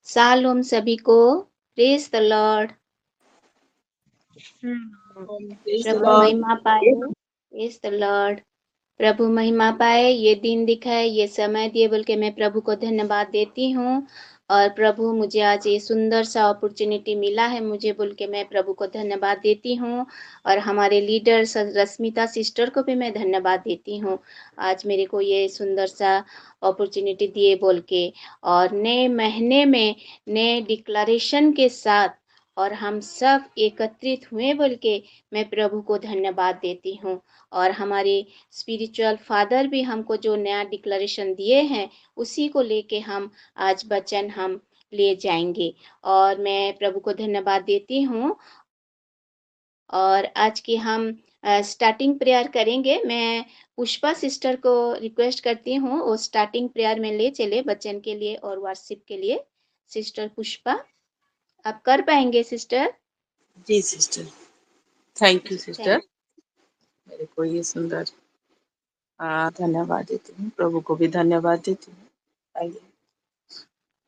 Shalom सभी को। Praise the Lord. Praise the Prabhu Lord. महिमा पाए। Praise the Lord. प्रभु महिमा पाए। ये दिन दिखा है, ये समय दिए बोल के मैं प्रभु को धन्यवाद देती हूँ। और प्रभु मुझे आज ये सुंदर सा अपॉर्चुनिटी मिला है मुझे बोल के मैं प्रभु को धन्यवाद देती हूँ। और हमारे लीडर रश्मिता सिस्टर को भी मैं धन्यवाद देती हूँ, आज मेरे को ये सुंदर सा अपॉर्चुनिटी दिए बोल के। और नए महीने में नए डिक्लेरेशन के साथ और हम सब एकत्रित हुए बोल के मैं प्रभु को धन्यवाद देती हूँ। और हमारे स्पिरिचुअल फादर भी हमको जो नया डिक्लेरेशन दिए हैं उसी को लेके हम आज वचन हम ले जाएंगे। और मैं प्रभु को धन्यवाद देती हूँ। और आज की हम स्टार्टिंग प्रेयर करेंगे। मैं पुष्पा सिस्टर को रिक्वेस्ट करती हूँ वो स्टार्टिंग प्रेयर में ले चले वचन के लिए और वर्शिप के लिए। सिस्टर पुष्पा, आप कर पाएंगे सिस्टर? जी sister, thank you sister. Thank मेरे को ये सुंदर धन्यवाद देती हूँ, प्रभु को भी धन्यवाद देती हूँ। आइए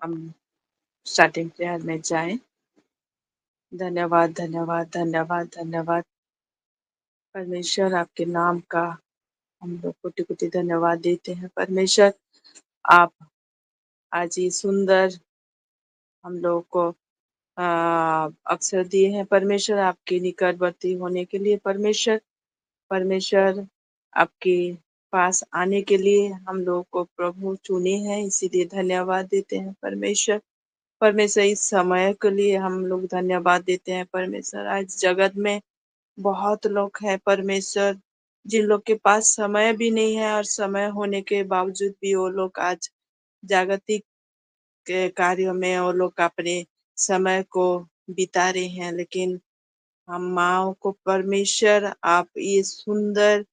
हम स्टार्टिंग प्रेयर में जाएं। धन्यवाद धन्यवाद धन्यवाद धन्यवाद परमेश्वर, आपके नाम का हम लोग कोटि कोटि धन्यवाद देते हैं। परमेश्वर, आप आज ये सुंदर हम लोग को अवसर दिए हैं परमेश्वर, आपके निकटवर्ती होने के लिए। परमेश्वर आपके पास आने के लिए हम लोग को प्रभु चुने हैं, इसीलिए धन्यवाद देते हैं परमेश्वर। परमेश्वर, इस समय के लिए हम लोग धन्यवाद देते हैं परमेश्वर। आज जगत में बहुत लोग हैं परमेश्वर, जिन लोग के पास समय भी नहीं है और समय होने के बावजूद भी वो लोग आज जागतिक के कार्यों में वो लोग अपने समय को बिता रहे हैं। लेकिन हम माओ को परमेश्वर आप ये सुंदर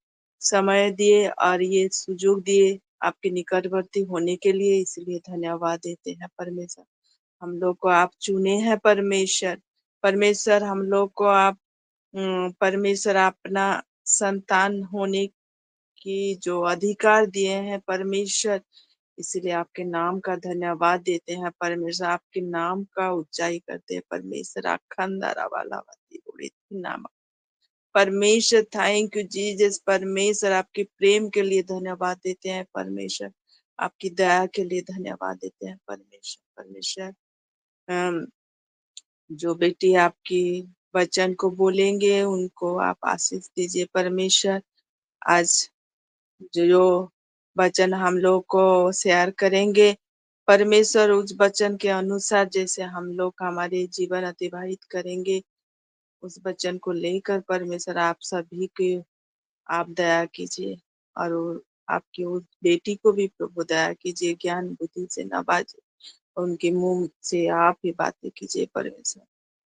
समय दिए और ये सुযোগ दिए आपके निकटवर्ती होने के लिए, इसलिए धन्यवाद देते हैं परमेश्वर। हम लोग को आप चुने हैं परमेश्वर। परमेश्वर, हम लोग को आप परमेश्वर अपना संतान होने की जो अधिकार दिए हैं परमेश्वर, इसलिए आपके नाम का धन्यवाद देते हैं परमेश्वर। आपके नाम का ऊंचाई करते हैं परमेश्वर। अखंडरा वाला नाम परमेश्वर, थैंक यू जीसस। परमेश्वर, आपके प्रेम के लिए धन्यवाद देते हैं परमेश्वर। आपकी दया के लिए धन्यवाद देते हैं परमेश्वर। परमेश्वर, जो बेटी आपकी वचन को बोलेंगे उनको आप आशीष दीजिए परमेश्वर। आज जो वचन हम लोग को शेयर करेंगे परमेश्वर, उस वचन के अनुसार जैसे हम लोग हमारे जीवन अतिबाहित करेंगे, उस वचन को लेकर परमेश्वर आप सभी के आप दया कीजिए। और आपकी उस बेटी को भी प्रभु दया कीजिए, ज्ञान बुद्धि से नवाजे, उनके मुंह से आप ही बातें कीजिए परमेश्वर।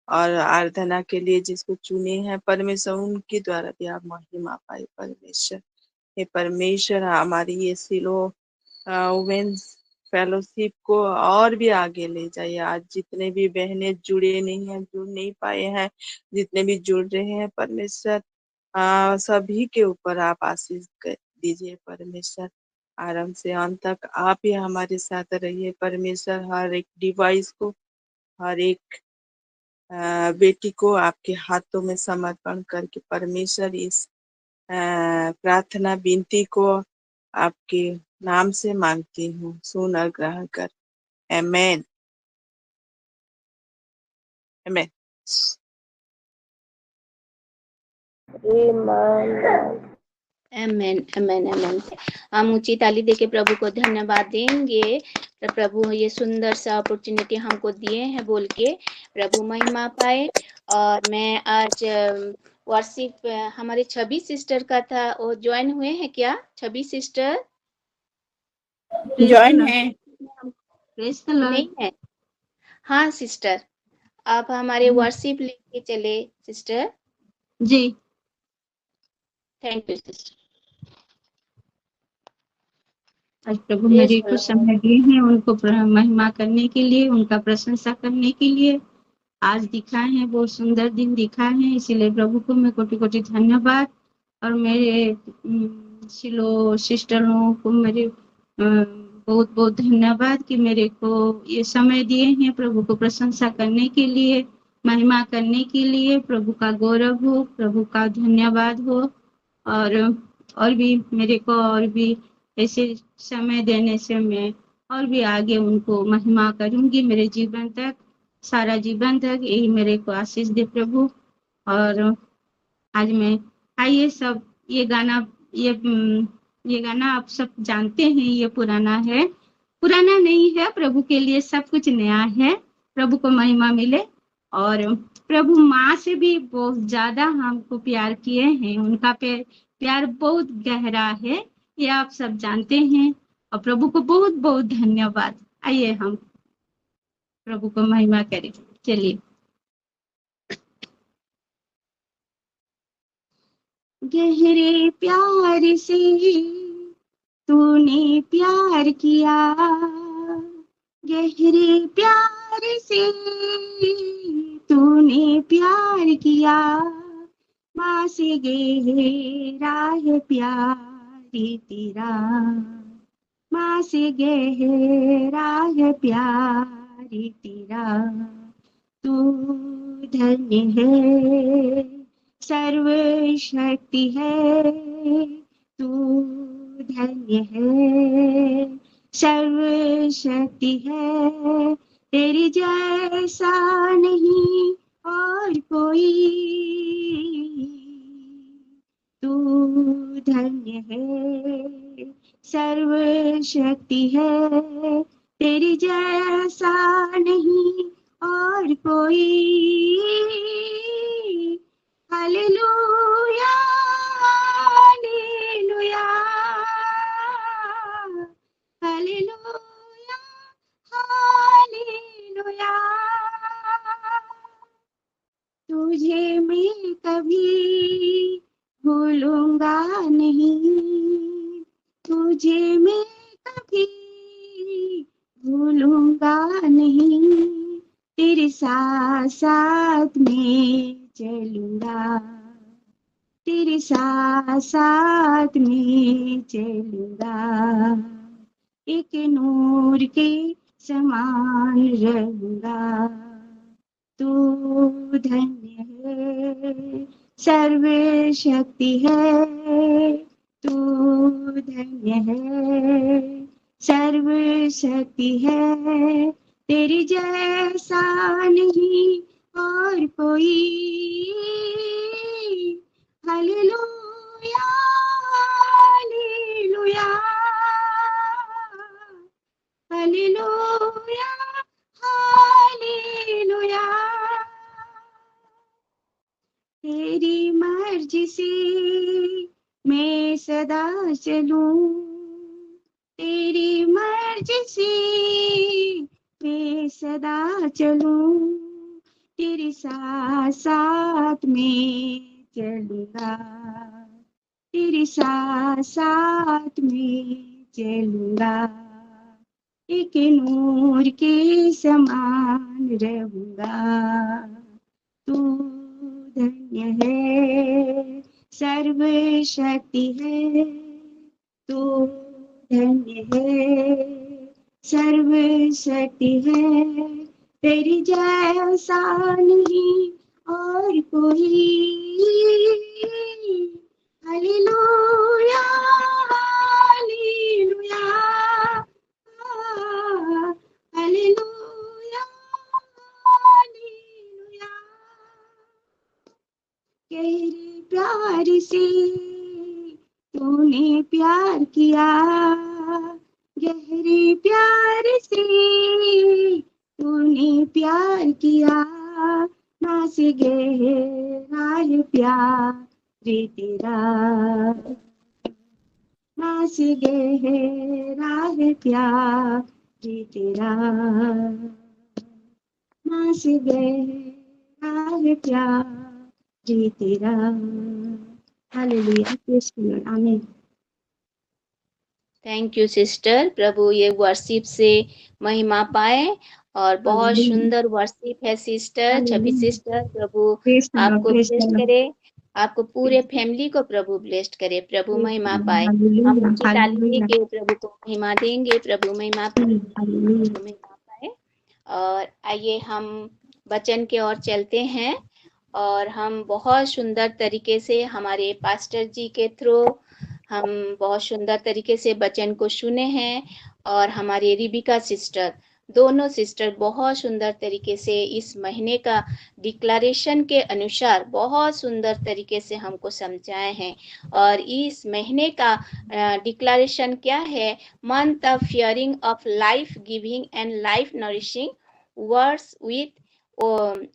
और आराधना के लिए जिसको चुने हैं परमेश्वर, उनके द्वारा भी आप महिमा पाए परमेश्वर। हे परमेश्वर, हमारी ये सिलो वुमेन्स फेलोशिप को और भी आगे ले जाइए। आज जितने भी बहनें जुड़े नहीं हैं, जुड़ नहीं पाए हैं, जितने भी जुड़ रहे हैं परमेश्वर, सभी के ऊपर आप आशीष दीजिए परमेश्वर। आरंभ से अंत तक आप ही हमारे साथ रहिए परमेश्वर। हर एक डिवाइस को, हर एक बेटी को आपके हाथों में समर्पण करके परमेश्वर, इस प्रार्थना विनती को आपके नाम से मांगती हूँ, सुन और ग्रहण कर। आमेन आमेन। आमेन आमेन आमेन। हम ऊंची ताली देके प्रभु को धन्यवाद देंगे। तो प्रभु ये सुंदर सा अपॉर्चुनिटी हमको दिए हैं बोल के प्रभु महिमा पाए। और मैं आज वर्शिप हमारे छवि सिस्टर का था, वो ज्वाइन हुए हैं क्या? छवि सिस्टर ज्वाइन है नहीं है? हाँ सिस्टर, आप हमारे वर्शिप लेके चले सिस्टर। जी। Thank you sister. आज प्रभु मेरे को समय दिए हैं उनको महिमा करने के लिए, उनका प्रशंसा करने के लिए। आज दिखा है, वो सुंदर दिन दिखा है, इसीलिए प्रभु को मैं कोटि कोटि धन्यवाद। और मेरे सिलो सिस्टरों को, मेरे बहुत बहुत धन्यवाद कि मेरे को ये समय दिए हैं प्रभु को प्रशंसा करने के लिए, महिमा करने के लिए। प्रभु का गौरव हो, प्रभु का धन्यवाद हो। और भी मेरे को और भी ऐसे समय देने से मैं और भी आगे उनको महिमा करूंगी मेरे जीवन तक, सारा जीवन तक। यही मेरे को आशीष दे प्रभु। और आज मैं आइए सब ये गाना आप सब जानते हैं, ये पुराना है, पुराना नहीं है, प्रभु के लिए सब कुछ नया है। प्रभु को महिमा मिले। और प्रभु माँ से भी बहुत ज्यादा हमको प्यार किए हैं, उनका प्यार बहुत गहरा है, ये आप सब जानते हैं। और प्रभु को बहुत बहुत धन्यवाद। आइए हम प्रभु को महिमा करें। चलिए। गहरे प्यार से तूने प्यार किया, गहरे प्यार से तूने प्यार किया, माँ से गहरा है प्यार तेरा, माँ से गहरा है प्यार तेरा। तू धन्य है, सर्वशक्ति है, तू धन्य है, सर्वशक्ति है, तेरी जैसा नहीं और कोई। तू धन्य है, सर्वशक्ति है, तेरी जैसा नहीं और कोई। Hallelujah, hallelujah, hallelujah, hallelujah. तुझे मैं कभी भूलूंगा नहीं, तुझे मैं कभी भूलूंगा नहीं, तेरे साथ साथ में चलूंगा, तेरे साथ साथ में चलूंगा, एक नूर के समान रहूंगा। तू धन्य है, सर्वशक्ति है, तू धन्य है, सर्वशक्ति है, तेरी जैसा नहीं और कोई। Hallelujah, hallelujah, hallelujah, hallelujah. तेरी मर्जी से मैं सदा चलूं, तेरी मर्जी से मैं सदा चलूं, तेरे साथ साथ में चलूंगा, तेरे साथ साथ में चलूंगा, एक नूर के समान रहूंगा। तू धन्य है, सर्वशक्ति है, तू धन्य है, सर्वशक्ति है, तेरी जैसा नहीं और कोई। Hallelujah, hallelujah, hallelujah, hallelujah. गहरे प्यार से तूने प्यार किया, गहरे प्यार से तूने प्यार किया, माँ से गहरा है प्यार तेरा, माँ से गहरा है प्यार तेरा, माँ से गहरा है प्यार तेरा। हालेलुया, प्रेज़ द लॉर्ड, आमीन। Thank you sister. प्रभु ये वर्शिप से महिमा पाए और बहुत हालेलुया, सुंदर वर्शिप है sister, Chhavi hallelujah, sister. Prabhu praise the Lord, आपको प्रेज़ द ब्लेस लॉर्ड। करे। आपको पूरे फैमिली को प्रभु ब्लेस्ड करे, प्रभु महिमा पाए। हम हालेलुया, ऊंची ताली हालेलुया, देके प्रभु को महिमा देंगे, प्रभु महिमा पाए, हालेलुया। प्रभु महिमा पाए। और आइए हम वचन की ओर चलते हैं, और हम बहुत सुंदर तरीके से हमारे पास्टर जी के थ्रू हम बहुत सुंदर तरीके से वचन को सुने हैं, और हमारी रिबिका सिस्टर, दोनों सिस्टर बहुत सुंदर तरीके से इस महीने का डिक्लेरेशन के अनुसार बहुत सुंदर तरीके से हमको समझाए हैं। और इस महीने का डिक्लेरेशन क्या है? Month of fearing of life giving and life nourishing words with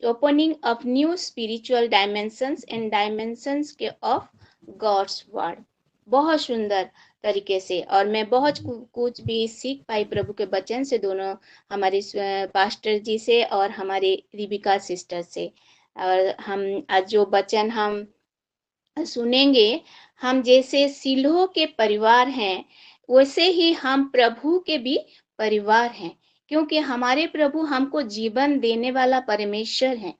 opening of new spiritual dimensions and dimensions के ऑफ गॉड्स वर्ड। बहुत सुंदर तरीके से, और मैं बहुत कुछ भी सीख पाई प्रभु के वचन से, दोनों हमारे पास्टर जी से और हमारे रिबिका सिस्टर से। और हम आज जो वचन हम सुनेंगे, हम जैसे सिलोह के परिवार हैं, वैसे ही हम प्रभु के भी परिवार हैं, क्योंकि हमारे प्रभु हमको जीवन देने वाला परमेश्वर है,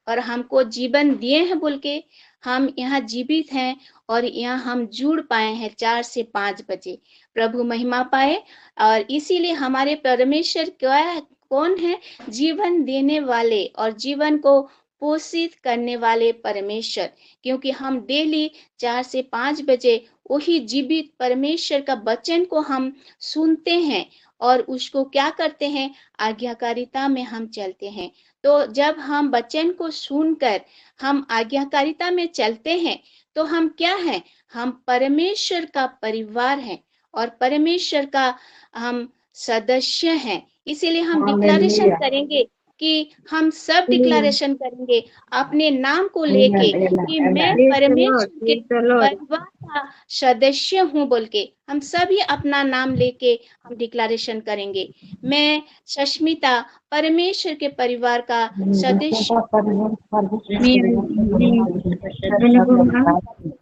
और हमको जीवन दिए हैं बोल के हम यहाँ जीवित हैं, और यहाँ हम जुड़ पाए हैं 4 से 5 बजे। प्रभु महिमा पाए। और इसीलिए हमारे परमेश्वर क्या कौन है? जीवन देने वाले और जीवन को पोषित करने वाले परमेश्वर। क्योंकि हम डेली 4 से 5 बजे वही जीवित परमेश्वर का वचन को हम सुनते हैं, और उसको क्या करते हैं? आज्ञाकारिता में हम चलते हैं। तो जब हम वचन को सुनकर हम आज्ञाकारिता में चलते हैं, तो हम क्या हैं? हम परमेश्वर का परिवार हैं, और परमेश्वर का हम सदस्य हैं। इसीलिए हम डिक्लेरेशन करेंगे कि हम सब डिक्लेरेशन करेंगे अपने नाम को लेके कि मैं परमेश्वर के परिवार का सदस्य हूँ बोल के। हम सभी अपना नाम लेके हम डिक्लेरेशन करेंगे, मैं सष्मिता परमेश्वर के परिवार का सदस्य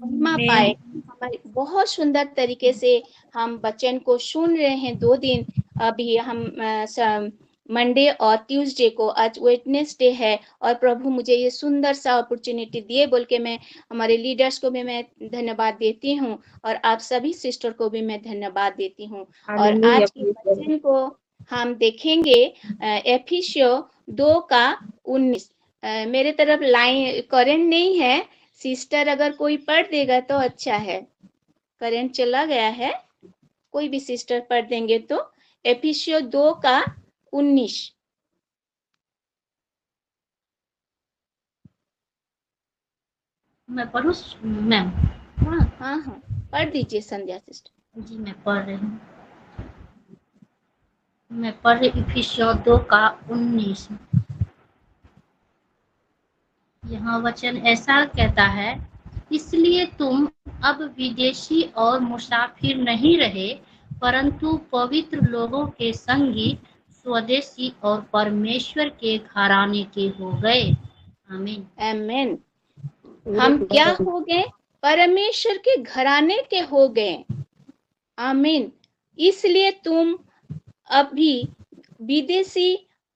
महिमा पाए। हमारे बहुत सुंदर तरीके से हम वचन को सुन रहे हैं 2 दिन। अभी हम मंडे और ट्यूसडे को, आज वेडनेसडे है, और प्रभु मुझे ये सुंदर सा अपॉर्चुनिटी दिए बोल के मैं हमारे लीडर्स को भी मैं धन्यवाद देती हूँ, और आप सभी सिस्टर को भी मैं धन्यवाद देती हूँ। और आज के वचन को हम देखेंगे एफिसियो 2:19। मेरे तरफ लाइन करंट नहीं है, सिस्टर अगर कोई पढ़ देगा तो अच्छा है। करंट चला गया है, कोई भी सिस्टर पढ़ देंगे तो। एफिसियो 2:19। मैं पढ़ूं मैम? हाँ, पढ़ दीजिए संध्या सिस्टर जी। मैं पढ़ रही हूँ। मैं पढ़ रही इफिसियों 2:19। यहाँ वचन ऐसा कहता है, इसलिए तुम अब विदेशी और मुसाफिर नहीं रहे, परंतु पवित्र लोगों के संगी, स्वदेशी और परमेश्वर के घराने के हो गए। आमीन। आमीन। हम क्या हो गए? परमेश्वर के घराने के हो गए। आमीन। इसलिए तुम अभी विदेशी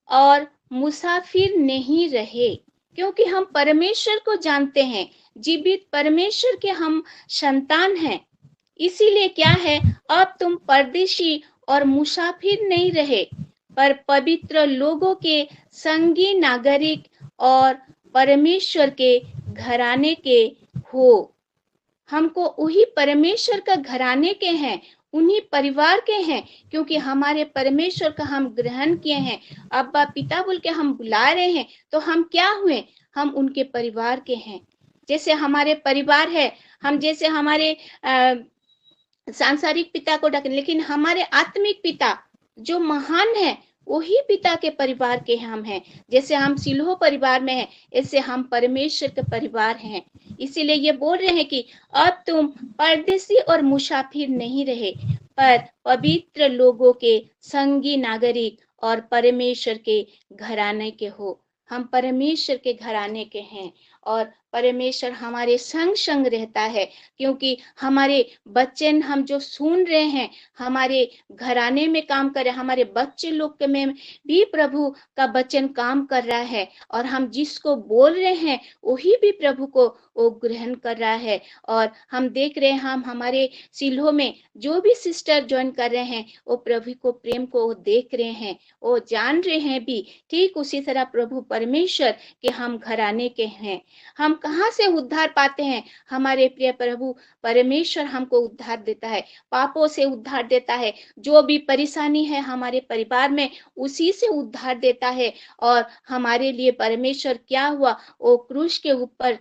और मुसाफिर नहीं रहे, क्योंकि हम परमेश्वर को जानते हैं, जीवित परमेश्वर के हम संतान हैं। इसीलिए क्या है? अब तुम परदेशी और मुसाफिर नहीं रहे, पर पवित्र लोगों के संगी नागरिक और परमेश्वर के घराने के हो। हमको वही परमेश्वर का घराने के हैं, उन्हीं परिवार के हैं, क्योंकि हमारे परमेश्वर का हम ग्रहण किए हैं, अब्बा पिता बोल के हम बुला रहे हैं, तो हम क्या हुए? हम उनके परिवार के हैं। जैसे हमारे परिवार है, हम जैसे हमारे सांसारिक पिता को डाकें, लेकिन हमारे आत्मिक पिता जो महान है, वही पिता के परिवार के हम हैं। जैसे हम सिलोह परिवार में हैं, ऐसे हम परमेश्वर के परिवार हैं। इसीलिए ये बोल रहे हैं कि अब तुम परदेशी और मुसाफिर नहीं रहे, पर पवित्र लोगों के संगी नागरिक और परमेश्वर के घराने के हो। हम परमेश्वर के घराने के हैं, और परमेश्वर हमारे संग संग रहता है, क्योंकि हमारे वचन हम जो सुन रहे हैं, हमारे घराने में काम कर रहे हैं, हमारे बच्चे लोग के में भी प्रभु का वचन काम कर रहा है, और हम जिसको बोल रहे हैं वही भी प्रभु को वो ग्रहण कर रहा है। और हम देख रहे हैं, हम हमारे सिल्हो में जो भी सिस्टर ज्वाइन कर रहे हैं, वो प्रभु को प्रेम को वो देख रहे हैं, वो जान रहे हैं भी। ठीक उसी तरह प्रभु परमेश्वर के हम घराने के हैं। हम कहाँ से उद्धार पाते हैं? हमारे प्रिय प्रभु परमेश्वर हमको उद्धार देता है, पापों से उद्धार देता है। जो भी परेशानी है हमारे परिवार में, उसी से उद्धार देता है। और हमारे लिए परमेश्वर क्या हुआ, वो क्रूस के ऊपर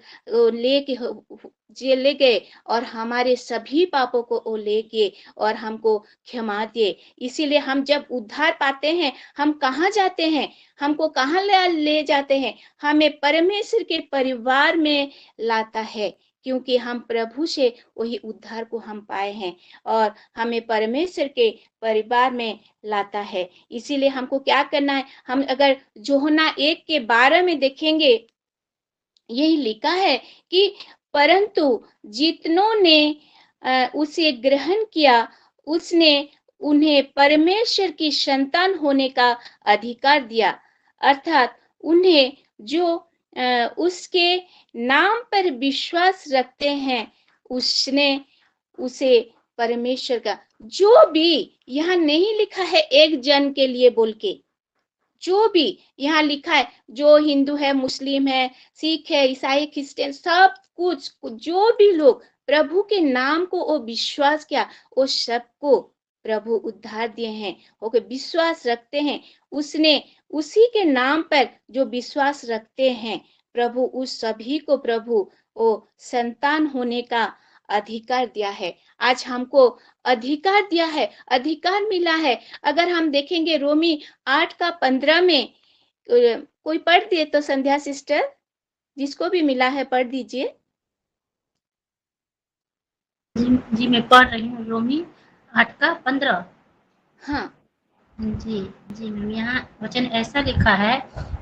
ले गए और हमारे सभी पापों को वो ले गए और हमको क्षमा दिए। इसीलिए हम जब उद्धार पाते हैं, हम कहाँ जाते हैं? हमको कहाँ ले जाते हैं? हमें परमेश्वर के परिवार में लाता है, क्योंकि हम प्रभु से वही उद्धार को हम पाए हैं और हमें परमेश्वर के परिवार में लाता है। इसीलिए हमको क्या करना है? हम अगर यूहन्ना 1:12 में देखेंगे, यही लिखा है कि परंतु जितनों ने उसे ग्रहण किया, उसने उन्हें परमेश्वर की संतान होने का अधिकार दिया, अर्थात उन्हें जो उसके नाम पर विश्वास रखते हैं, उसने उसे परमेश्वर का, जो भी यहाँ नहीं लिखा है एक जन के लिए बोल के, जो भी यहाँ लिखा है, जो हिंदू है, मुस्लिम है, सिख है, ईसाई, क्रिश्चियन, सब कुछ, जो भी लोग प्रभु के नाम को वो विश्वास किया, वो सबको प्रभु उद्धार दिए हैं। वो विश्वास रखते हैं, उसने उसी के नाम पर जो विश्वास रखते हैं, प्रभु उस सभी को प्रभु वो संतान होने का अधिकार दिया है। आज हमको अधिकार दिया है, अधिकार मिला है। अगर हम देखेंगे रोमी 8:15 में, कोई पढ़ दिए तो संध्या सिस्टर, जिसको भी मिला है पढ़ दीजिए। जी मैं पढ़ रही हूँ, रोमी 8:15। हाँ जी जी मैम, यहाँ वचन ऐसा लिखा है,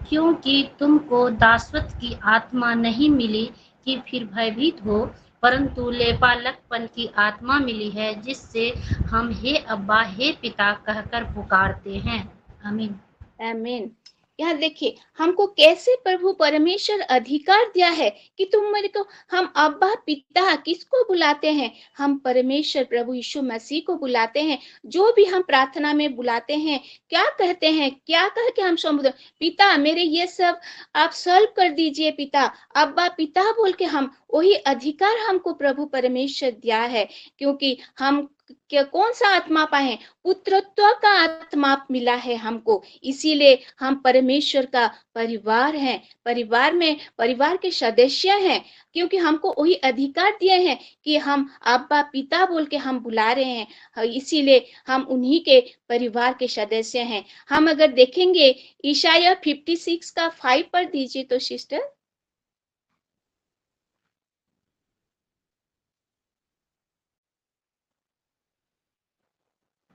क्योंकि तुमको दासत्व की आत्मा नहीं मिली कि फिर भयभीत हो, परंतु लेपालकपन की आत्मा मिली है, जिससे हम हे अब्बा हे पिता कहकर पुकारते हैं। आमीन आमीन। यहाँ देखिए हमको कैसे प्रभु परमेश्वर अधिकार दिया है कि तुम मेरे को, हम अब्बा पिता किसको बुलाते हैं? हम परमेश्वर प्रभु यीशु मसीह को बुलाते हैं। जो भी हम प्रार्थना में बुलाते हैं, क्या कहते हैं, क्या कह के हम संबोधन, पिता मेरे ये सब आप सॉल्व कर दीजिए पिता, अब्बा पिता बोल के, हम वही अधिकार हमको प्रभु परमेश्वर दिया है। क्योंकि हम कौन सा आत्मा पाए? पुत्रत्व का आत्मा मिला है हमको, इसीलिए हम परमेश्वर का परिवार हैं, परिवार में परिवार के सदस्य हैं, क्योंकि हमको वही अधिकार दिए हैं कि हम अब्बा पिता बोल के हम बुला रहे हैं, इसीलिए हम उन्हीं के परिवार के सदस्य हैं। हम अगर देखेंगे ईशाया 56:5 पढ़ दीजिए तो सिस्टर।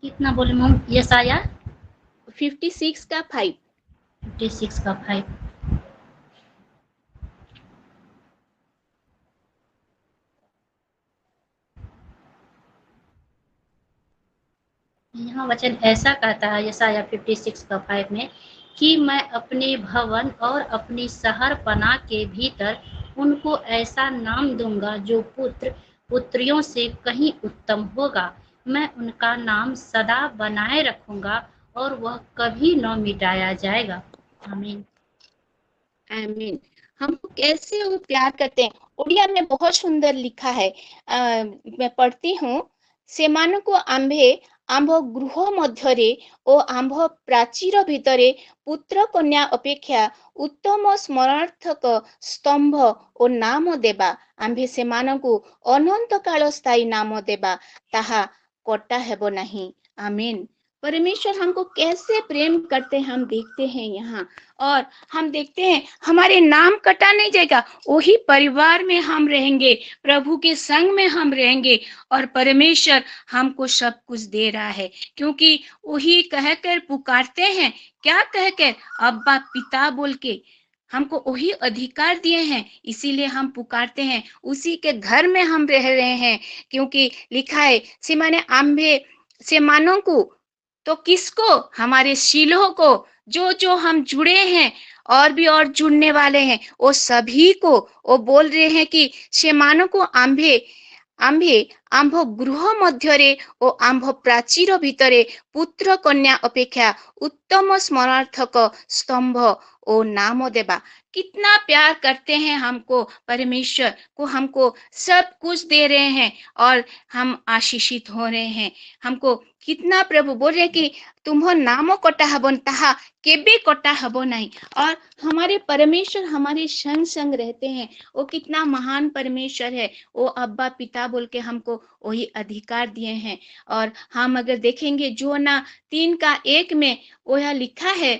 कितना बोले मम? यशाया 56:5। 56:5। यहाँ वचन ऐसा कहता है यशाया 56:5 में, कि मैं अपने भवन और अपनी शहर पनाह के भीतर उनको ऐसा नाम दूंगा जो पुत्र पुत्रियों से कहीं उत्तम होगा। मैं उनका नाम सदा बनाए रखूंगा और वह कभी न मिटाया जाएगा। आमीन आमीन। हमको कैसे वो प्यार करते हैं, उड़िया में बहुत सुंदर लिखा है। मैं पढ़ती हूँ। सेमानको आम्भे आम्भ गृह मध्यरे ओ आम्भ प्राचीर भितरे पुत्र कन्या अपेक्षा उत्तम स्मरणार्थक स्तंभ ओ नाम देवा, आम्भे सेमानकु अनंत काल स्थायी नाम देवा, ताहा कटा हेबो नहीं। आमीन। परमेश्वर हमको कैसे प्रेम करते हैं हम देखते हैं यहाँ, और हम देखते हैं हमारे नाम कटा नहीं जाएगा, वही परिवार में हम रहेंगे, प्रभु के संग में हम रहेंगे, और परमेश्वर हमको सब कुछ दे रहा है, क्योंकि वही कहकर पुकारते हैं, क्या कहकर? अब्बा पिता बोल के। हमको वही अधिकार दिए हैं, इसीलिए हम पुकारते हैं। उसी के घर में हम रह रहे हैं, क्योंकि लिखा है से माने आंबे से मानों को, तो किसको? हमारे शीलों को, जो जो हम जुड़े हैं और भी और जुड़ने वाले हैं, वो सभी को वो बोल रहे हैं कि से मानों को आंबे आंबे आंभ गृह मध्यरे ओ आंभ प्राचीर भितरे पुत्र कन्या अपेक्षा उत्तम स्मरणार्थक स्तंभ ओ नाम देवा। कितना प्यार करते हैं हमको परमेश्वर को, हमको सब कुछ दे रहे हैं और हम आशीषित हो रहे हैं। हमको कितना प्रभु बोल रहे कि तुम्हो नामो कटा हबन ताहा केबे कटा हबो नहीं। और हमारे परमेश्वर हमारे संग संग रहते हैं। वो कितना महान परमेश्वर है। वो अब्बा पिता बोल के हमको वही अधिकार दिए हैं। और हम अगर देखेंगे जोना 3:1 में वो यह लिखा है,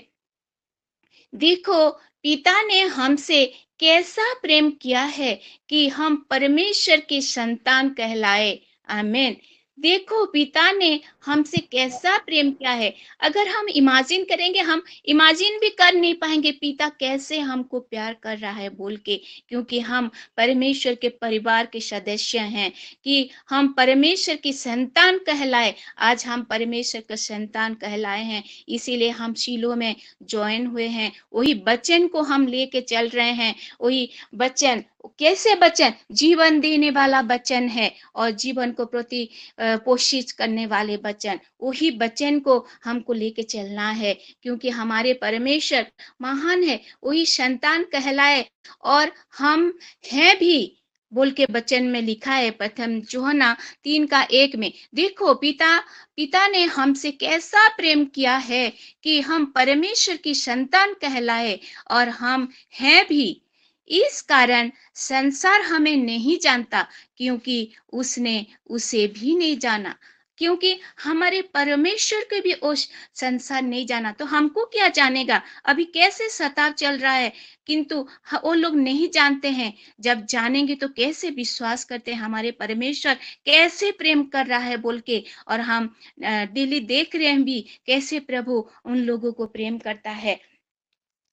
देखो पिता ने हमसे कैसा प्रेम किया है कि हम परमेश्वर की संतान कहलाए। आमीन। देखो पिता ने हमसे कैसा प्रेम किया है। अगर हम इमेजिन करेंगे, हम इमेजिन भी कर नहीं पाएंगे पिता कैसे हमको प्यार कर रहा है बोल के, क्योंकि हम परमेश्वर के परिवार के सदस्य हैं, कि हम परमेश्वर की संतान कहलाए। आज हम परमेश्वर के संतान कहलाए हैं, इसीलिए हम शीलो में ज्वाइन हुए हैं। वही वचन को हम लेके चल रहे हैं। वही वचन, कैसे वचन? जीवन देने वाला वचन है और जीवन को प्रति पोषित करने वाले वचन। वही वचन को हमको लेके चलना है, क्योंकि हमारे परमेश्वर महान है। वही संतान कहलाए और हम हैं भी बोल के वचन में लिखा है। प्रथम यूहन्ना 3:1 में, देखो पिता ने हमसे कैसा प्रेम किया है कि हम परमेश्वर की संतान कहलाए और हम हैं भी। इस कारण संसार हमें नहीं जानता, क्योंकि उसने उसे भी नहीं जाना। क्योंकि हमारे परमेश्वर को भी उस संसार नहीं जाना, तो हमको क्या जानेगा? अभी कैसे सताव चल रहा है, किंतु वो लोग नहीं जानते हैं। जब जानेंगे तो कैसे विश्वास करते हैं हमारे परमेश्वर कैसे प्रेम कर रहा है बोल के। और हम डेली देख रहे हैं भी कैसे प्रभु उन लोगों को प्रेम करता है।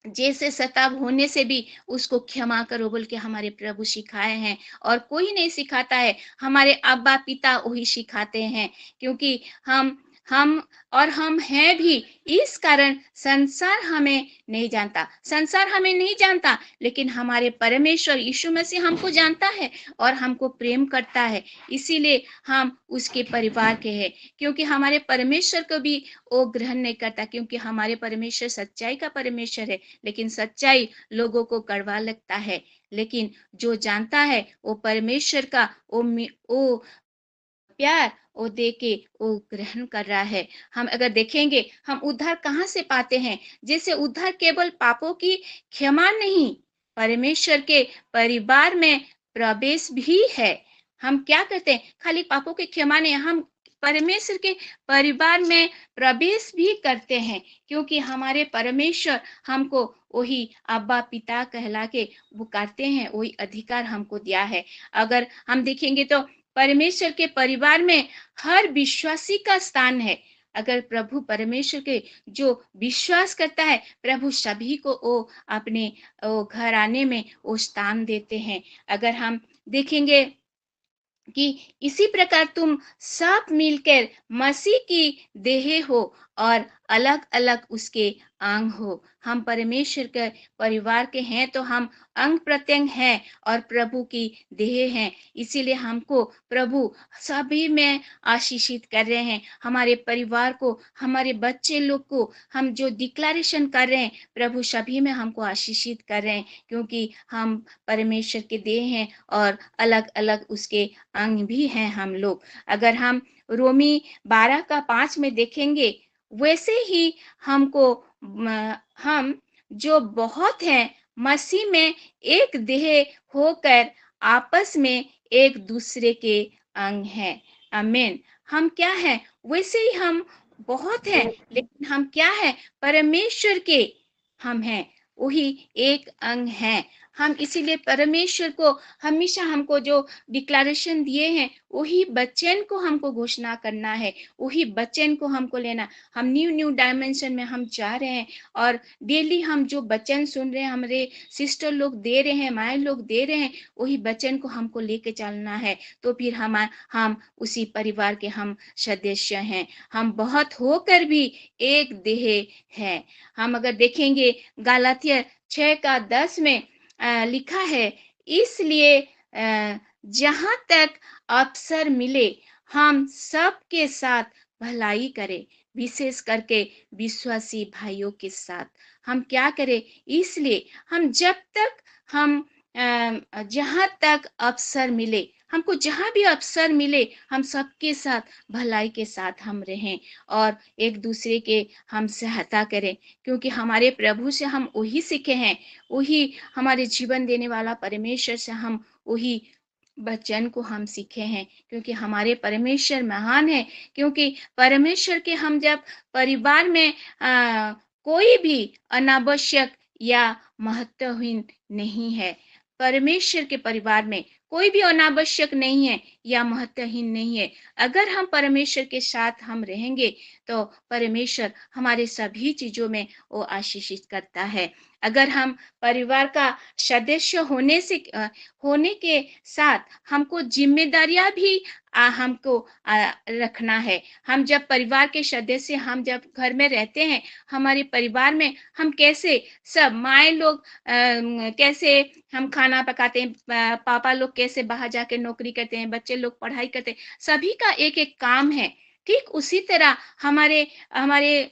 जैसे सताव होने से भी उसको क्षमा करो बोल के हमारे प्रभु सिखाए हैं। और कोई नहीं सिखाता है, हमारे अब्बा पिता वही सिखाते हैं। क्योंकि हम हैं भी। इस कारण संसार हमें नहीं जानता। संसार हमें नहीं जानता, लेकिन हमारे परमेश्वर यीशु मसीह हमको जानता है और हमको प्रेम करता है। इसीलिए हम उसके परिवार के हैं। क्योंकि हमारे परमेश्वर को भी वो ग्रहण नहीं करता, क्योंकि हमारे परमेश्वर सच्चाई का परमेश्वर है। लेकिन सच्चाई लोगों को कड़वा लगता है, लेकिन जो जानता है वो परमेश्वर का वो प्यार वो दे के वो ग्रहण कर रहा है। हम अगर देखेंगे, हम उद्धार कहाँ से पाते हैं? जैसे उद्धार केवल पापों की क्षमा नहीं, परमेश्वर के परिवार में प्रवेश भी है। हम क्या करते हैं? खाली पापों की क्षमा नहीं, हम परमेश्वर के परिवार में प्रवेश भी करते हैं, क्योंकि हमारे परमेश्वर हमको वही अब्बा पिता कहला के पुकारते हैं। वही अधिकार हमको दिया है। अगर हम देखेंगे तो परमेश्वर के परिवार में हर विश्वासी का स्थान है। अगर प्रभु परमेश्वर के जो विश्वास करता है, प्रभु सभी को वो अपने घर आने में वो स्थान देते हैं। अगर हम देखेंगे कि इसी प्रकार तुम सब मिलकर मसीह की देह हो और अलग अलग उसके अंग हो। हम परमेश्वर के परिवार के हैं तो हम अंग प्रत्यंग हैं और प्रभु की देह हैं। इसीलिए हमको प्रभु सभी में आशीषित कर रहे हैं। हमारे परिवार को, हमारे बच्चे लोग को हम जो डिक्लेरेशन कर रहे हैं, प्रभु सभी में हमको आशीषित कर रहे हैं, क्योंकि हम परमेश्वर के देह हैं और अलग अलग उसके अंग भी हैं हम लोग। अगर हम रोमी 12:5 में देखेंगे, वैसे ही हमको हम जो बहुत हैं मसीह में एक देह होकर आपस में एक दूसरे के अंग हैं। आमीन। हम क्या हैं? वैसे ही हम बहुत हैं, लेकिन हम क्या हैं? परमेश्वर के हम हैं, वही एक अंग हैं। हम इसीलिए परमेश्वर को हमेशा हमको जो डिक्लेरेशन दिए हैं वही वचन को हमको घोषणा करना है, वही वचन को हमको लेना। हम न्यू डायमेंशन में हम जा रहे हैं और डेली हम जो वचन सुन रहे हैं, हमारे सिस्टर लोग दे रहे हैं, माए लोग दे रहे हैं, वही वचन को हमको लेके चलना है। तो फिर हम उसी परिवार के हम सदस्य हैं। हम बहुत होकर भी एक देह है। हम अगर देखेंगे गलातिया 6:10 में लिखा है, इसलिए जहां तक अवसर मिले हम सबके साथ भलाई करें, विशेष करके विश्वासी भाइयों के साथ हम क्या करें। इसलिए हम जब तक हम जहां तक अवसर मिले, हमको जहां भी अवसर मिले, हम सबके साथ भलाई के साथ हम रहें और एक दूसरे के हम सहायता करें, क्योंकि हमारे प्रभु से हम वही सीखे हैं, वही हमारे जीवन देने वाला परमेश्वर से हम वही वचन को हम सीखे हैं, क्योंकि हमारे परमेश्वर महान है। क्योंकि परमेश्वर के हम जब परिवार में कोई भी अनावश्यक या महत्वहीन नहीं है। परमेश्वर के परिवार में कोई भी अनावश्यक नहीं है या महत्वहीन नहीं है। अगर हम परमेश्वर के साथ हम रहेंगे तो परमेश्वर हमारे सभी चीजों में वो आशीषित करता है। अगर हम परिवार का सदस्य होने के साथ हमको जिम्मेदारियां भी हमको रखना है। हम जब परिवार के सदस्य, हम जब घर में रहते हैं, हमारे परिवार में हम कैसे सब माए लोग कैसे हम खाना पकाते हैं, पापा लोग कैसे बाहर जाके नौकरी करते हैं, बच्चे लोग पढ़ाई करते हैं, सभी का एक एक काम है। ठीक उसी तरह हमारे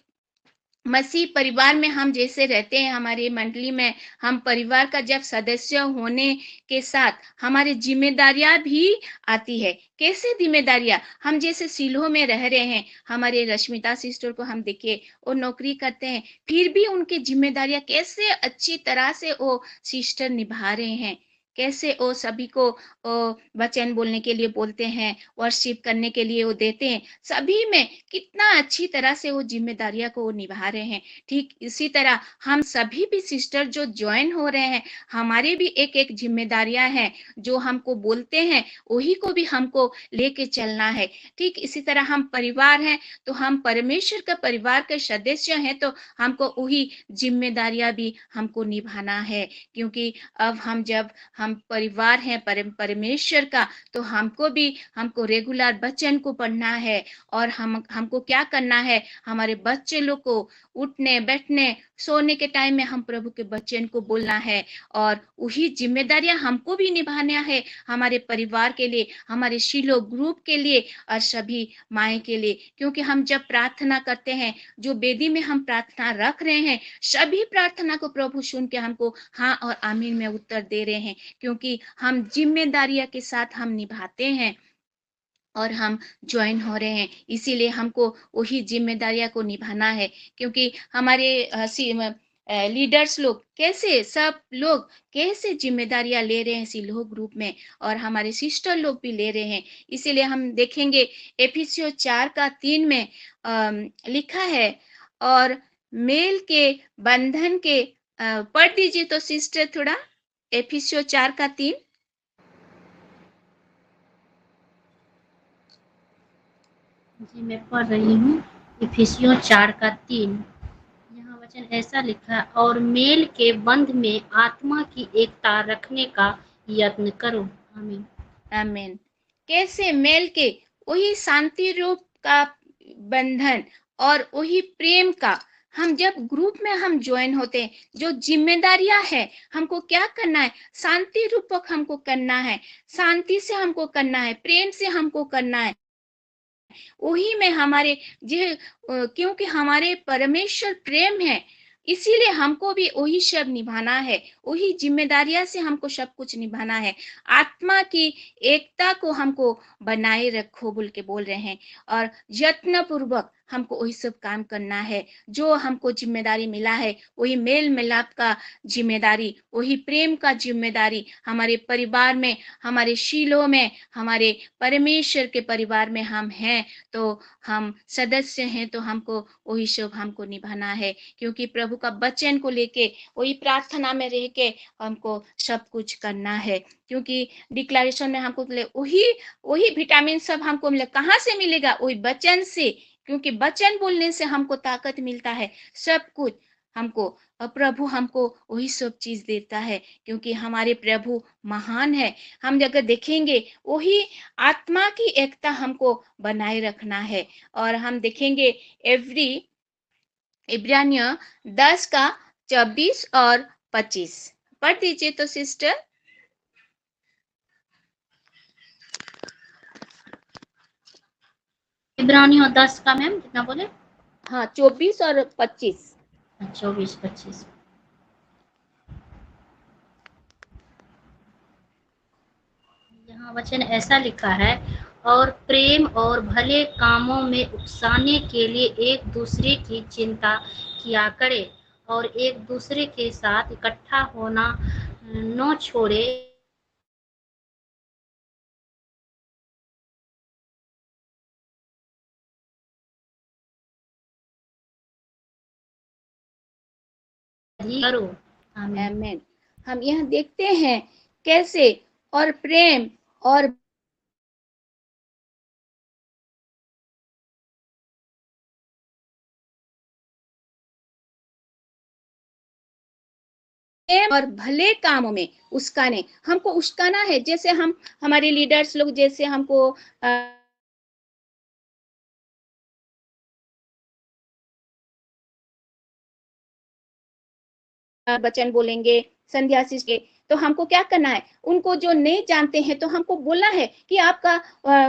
मसीह परिवार में हम जैसे रहते हैं, हमारी मंडली में हम परिवार का जब सदस्य होने के साथ हमारी जिम्मेदारियां भी आती है। कैसे जिम्मेदारियां? हम जैसे सिलोह में रह रहे हैं, हमारे रश्मिता सिस्टर को हम देखिए, वो नौकरी करते हैं, फिर भी उनकी जिम्मेदारियां कैसे अच्छी तरह से वो सिस्टर निभा रहे हैं। कैसे वो सभी को वचन बोलने के लिए बोलते हैं, वर्शिप करने के लिए वो देते हैं, सभी में कितना अच्छी तरह से वो जिम्मेदारियां को वो निभा रहे हैं। ठीक इसी तरह हम सभी भी सिस्टर जो ज्वाइन हो रहे हैं, हमारे भी एक एक जिम्मेदारियां हैं, जो हमको बोलते हैं वही को भी हमको लेके चलना है। ठीक इसी तरह हम परिवार हैं, तो हम परमेश्वर का परिवार के सदस्य हैं, तो हमको वही जिम्मेदारियां भी हमको निभाना है। क्योंकि अब जब हम परिवार हैं परमेश्वर का, तो हमको रेगुलर वचन को पढ़ना है और हमको क्या करना है, हमारे बच्चे लोग को उठने बैठने सोने के टाइम में हम प्रभु के वचन को बोलना है। और वही जिम्मेदारियां हमको भी निभाना है, हमारे परिवार के लिए, हमारे शिलो ग्रुप के लिए और सभी माए के लिए। क्योंकि हम जब प्रार्थना करते हैं, जो वेदी में हम प्रार्थना रख रहे हैं, सभी प्रार्थना को प्रभु सुन के हमको हाँ और आमीन में उत्तर दे रहे हैं, क्योंकि हम जिम्मेदारियां के साथ हम निभाते हैं और हम ज्वाइन हो रहे हैं। इसीलिए हमको वही जिम्मेदारियां को निभाना है। क्योंकि हमारे लीडर्स लोग सब लोग कैसे जिम्मेदारियां ले रहे हैं सिलोह ग्रुप में, और हमारे सिस्टर लोग भी ले रहे हैं। इसीलिए हम देखेंगे एफिसियों 4:3 में लिखा है, और मेल के बंधन के पढ़ दीजिए तो सिस्टर थोड़ा, एफिसियों 4:3। जी मैं पढ़ रही हूँ, इफिसियों 4:3। यहाँ वचन ऐसा लिखा है, और मेल के बंध में आत्मा की एकता रखने का यत्न करो। आमीन आमीन। कैसे मेल के, वही शांति रूप का बंधन और वही प्रेम का, हम जब ग्रुप में हम ज्वाइन होते हैं, जो जिम्मेदारियां है हमको क्या करना है, शांति रूपक हमको करना है, शांति से हमको करना है, प्रेम से हमको करना है। वही में हमारे क्योंकि हमारे परमेश्वर प्रेम है, इसीलिए हमको भी वही सब निभाना है, वही जिम्मेदारियां से हमको सब कुछ निभाना है। आत्मा की एकता को हमको बनाए रखो बोल के बोल रहे हैं, और यत्न पूर्वक हमको वही सब काम करना है। जो हमको जिम्मेदारी मिला है वही मेल मिलाप का जिम्मेदारी, वही प्रेम का जिम्मेदारी हमारे परिवार में, हमारे शीलों में, हमारे परमेश्वर के परिवार में हम हैं, तो हम सदस्य हैं, तो हमको वही सब हमको निभाना है। क्योंकि प्रभु का वचन को लेके वही प्रार्थना में रह के हमको सब कुछ करना है। क्योंकि डिक्लेरेशन में हमको वही वही विटामिन सब हमको मिले, कहाँ से मिलेगा? वही वचन से। क्योंकि वचन बोलने से हमको ताकत मिलता है, सब कुछ हमको, और प्रभु हमको वही सब चीज देता है। क्योंकि हमारे प्रभु महान है। हम अगर देखेंगे वही आत्मा की एकता हमको बनाए रखना है। और हम देखेंगे इब्रानियों 10 का 24 और 25 पढ़ दीजिए तो सिस्टर। इब्रानियों 10 का मैम कितना बोले? हाँ 24 और 25। 24-25 यहाँ वचन ऐसा लिखा है, और प्रेम और भले कामों में उकसाने के लिए एक दूसरे की चिंता किया करे, और एक दूसरे के साथ इकट्ठा होना न छोड़े, करो। आमीन। आमीन। हम यहाँ देखते हैं कैसे, और प्रेम और और भले कामों में उस्काने, हमको उस्काना है। जैसे हम हमारे लीडर्स लोग जैसे हमको वचन बोलेंगे संध्या के, तो हमको क्या करना है? उनको जो नहीं जानते हैं तो हमको बोलना है कि आपका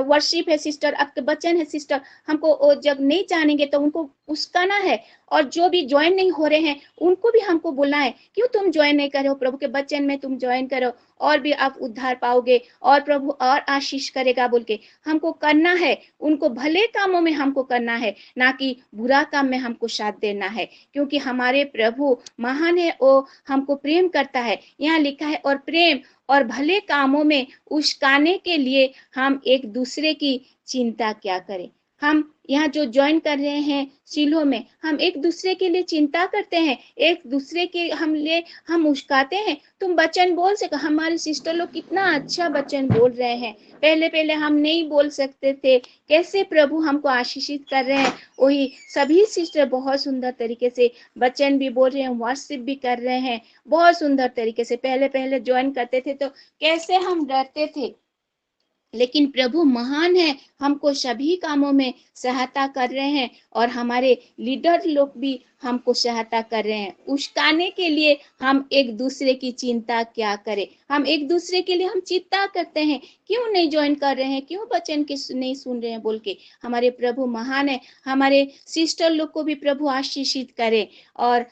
वर्शिप है सिस्टर, आपके वचन है सिस्टर। हमको जब नहीं जानेंगे तो उनको उस्काना है। और जो भी ज्वाइन नहीं हो रहे हैं उनको भी हमको बोलना है, क्यों तुम ज्वाइन नहीं करो? प्रभु के वचन में तुम ज्वाइन करो और भी आप उद्धार पाओगे और प्रभु और आशीष करेगा बोल के हमको करना है। उनको भले कामों में हमको करना है, ना कि बुरा काम में हमको साथ देना है। क्योंकि हमारे प्रभु महान है, वो हमको प्रेम करता है। यहाँ लिखा है, और प्रेम और भले कामों में उस्काने के लिए हम एक दूसरे की चिंता क्या करें। हम यहाँ जो ज्वाइन कर रहे हैं सिलो में, हम एक दूसरे के लिए चिंता करते हैं, एक दूसरे के हम उस्काते हैं। तुम वचन बोल सको, हमारे सिस्टर लोग कितना अच्छा वचन बोल रहे हैं। पहले हम नहीं बोल सकते थे, कैसे प्रभु हमको आशीषित कर रहे हैं। वही सभी सिस्टर बहुत सुंदर तरीके से वचन भी बोल रहे हैं, वर्शिप भी कर रहे हैं बहुत सुंदर तरीके से। पहले ज्वाइन करते थे तो कैसे हम डरते थे, लेकिन प्रभु महान है, हमको सभी कामों में सहायता कर रहे हैं। और हमारे लीडर लोग भी हमको सहायता कर रहे हैं। उस्काने के लिए हम एक दूसरे की चिंता क्या करें। हम एक दूसरे के लिए हम चिंता करते हैं, क्यों नहीं ज्वाइन कर रहे हैं, क्यों वचन के नहीं सुन रहे हैं बोल के। हमारे प्रभु महान है। हमारे सिस्टर लोग को भी प्रभु आशीषित करे। और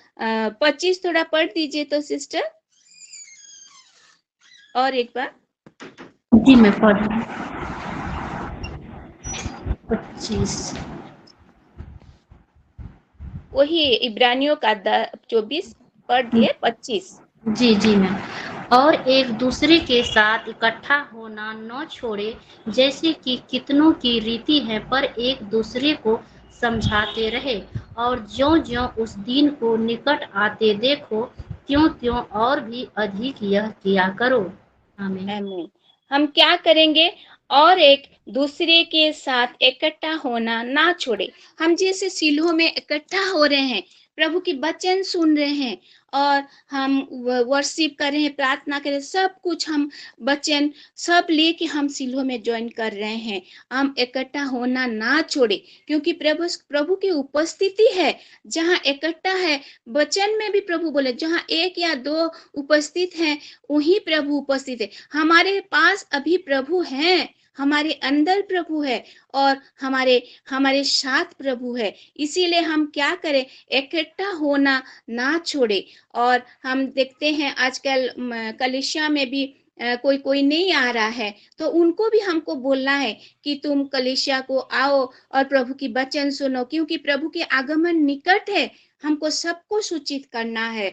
25 थोड़ा पढ़ दीजिए तो सिस्टर, और एक बार। जी मैं पढ़ रही हूँ। 25 वही इब्रानियों का 24 पढ़ दिए 25। जी मैम। और एक दूसरे के साथ इकट्ठा होना न छोड़े, जैसे कि कितनों की रीति है, पर एक दूसरे को समझाते रहे। और ज्यों उस दिन को निकट आते देखो, त्यों और भी अधिक यह किया करो। आमीन। आमीन। हम क्या करेंगे? और एक दूसरे के साथ इकट्ठा होना ना छोड़े। हम जैसे सिलों में इकट्ठा हो रहे हैं, प्रभु की वचन सुन रहे हैं, और हम वर्शिप कर रहे हैं, प्रार्थना कर रहे हैं, सब कुछ हम वचन सब लेके हम सिलों में ज्वाइन कर रहे हैं। हम इकट्ठा होना ना छोड़े, क्योंकि प्रभु की उपस्थिति है जहाँ इकट्ठा है। वचन में भी प्रभु बोले, जहाँ एक या दो उपस्थित हैं वही प्रभु उपस्थित है। हमारे पास अभी प्रभु हैं, हमारे अंदर प्रभु है, और हमारे साथ प्रभु है। इसीलिए हम क्या करें? इकट्ठा होना ना छोड़े। और हम देखते हैं आजकल कलीसिया में भी कोई कोई नहीं आ रहा है, तो उनको भी हमको बोलना है कि तुम कलीसिया को आओ और प्रभु की वचन सुनो, क्योंकि प्रभु के आगमन निकट है। हमको सबको सूचित करना है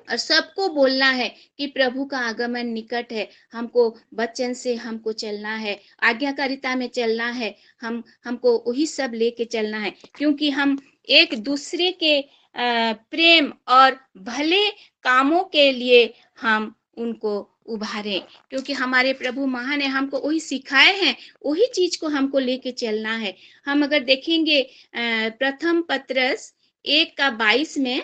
और सबको बोलना है कि प्रभु का आगमन निकट है। हमको वचन से हमको चलना है, आज्ञाकारिता में चलना है, हमको वही सब लेके चलना है, क्योंकि हम एक दूसरे के प्रेम और भले कामों के लिए हम उनको उभारे, क्योंकि हमारे प्रभु महान है। हमको वही सिखाए हैं, वही चीज को हमको लेके चलना है। हम अगर देखेंगे प्रथम पत्रस 1:22 में,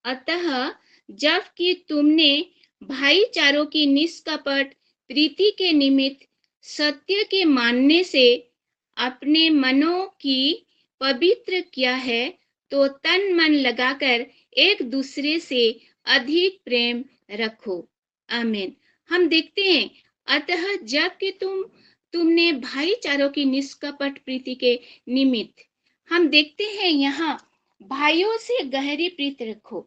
अतः जबकि तुमने भाईचारों की निष्कपट प्रीति के निमित्त सत्य के मानने से अपने मनों की पवित्र किया है, तो तन मन लगाकर एक दूसरे से अधिक प्रेम रखो। आमीन। हम देखते हैं, अतः जबकि तुमने भाईचारों की निष्कपट प्रीति के निमित्त, हम देखते हैं यहाँ भाइयों से गहरी प्रीति रखो।